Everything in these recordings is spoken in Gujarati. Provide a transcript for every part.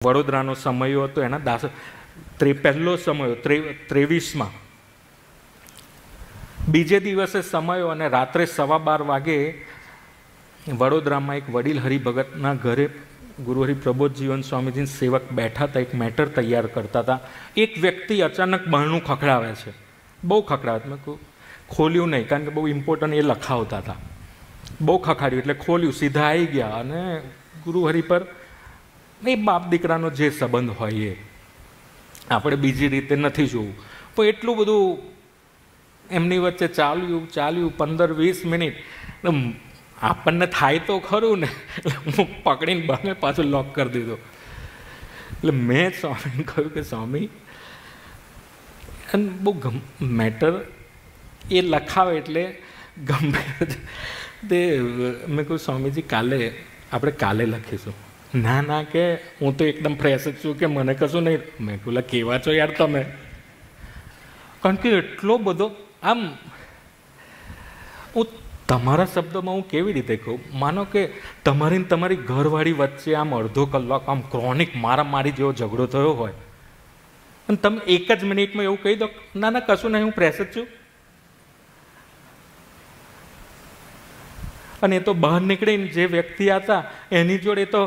વડોદરાનો સમયો હતો એના પહેલો સમયો 23માં બીજે દિવસે સમયો અને રાત્રે 12:15 વાગે વડોદરામાં એક વડીલ હરિભગતના ઘરે ગુરુહરિ પ્રબોધજીવન સ્વામીજીના સેવક બેઠા હતા, એક મેટર તૈયાર કરતા હતા. એક વ્યક્તિ અચાનક બહારનું ખખડાવે છે, બહુ ખખડાવે. મેં ખોલ્યું નહીં કારણ કે બહુ ઇમ્પોર્ટન્ટ એ લખાવતા હતા. બહુ ખખડાવ્યું એટલે ખોલ્યું, સીધા આવી ગયા અને ગુરુહરિ પર એ બાપ દીકરાનો જે સંબંધ હોય એ આપણે બીજી રીતે નથી જોવું. પણ એટલું બધું એમની વચ્ચે ચાલ્યું 15-20 મિનિટ. આપણને થાય તો ખરું ને, એટલે હું પકડીને બને પાછું લોક કરી દીધો. એટલે મેં સ્વામીને કહ્યું કે સ્વામી બહુ મેટર એ લખાવે એટલે ગંભીર તે. મેં કહ્યું સ્વામીજી આપણે કાલે લખીશું. ના કે હું તો એકદમ ફ્રેશ જ છું કે મને કશું નહીં. મેં કહું કેવા છો યાર તમે, કારણ કે એટલો બધો આમ હું તમારા શબ્દોમાં હું કેવી રીતે કહું. માનો કે તમારી તમારી ઘરવાળી વચ્ચે આમ અડધો કલાક આમ ક્રોનિક મારામારી જેવો ઝઘડો થયો હોય અને તમે એક જ મિનિટમાં એવું કહી દો ના કશું નહીં હું ફ્રેશ જ છું. અને એ તો બહાર નીકળીને જે વ્યક્તિ હતા એની જોડે તો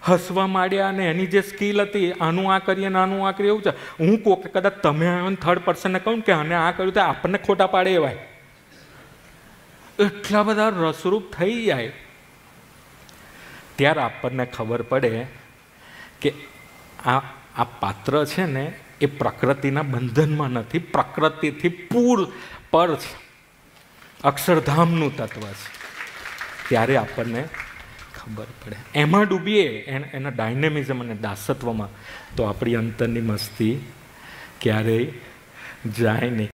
હસવા માંડ્યા અને એની જે સ્કિલ હતી આનું આ કરીએ ને આનું આ કરીએ એવું છે. હું કદાચ તમે થર્ડ પર્સનને કહું કે આને આ કર્યું તો આપણને ખોટા પાડે એવાય. એટલા બધા રસરૂપ થઈ જાય ત્યારે આપણને ખબર પડે કે આ પાત્ર છે ને એ પ્રકૃતિના બંધનમાં નથી, પ્રકૃતિથી પર છે, અક્ષરધામનું તત્વ છે. ત્યારે આપણને ખબર પડે. એમાં ડૂબીએ એના ડાયનેમિઝમ અને દાસત્વમાં તો આપણી અંતરની મસ્તી ક્યારેય જાય નહીં.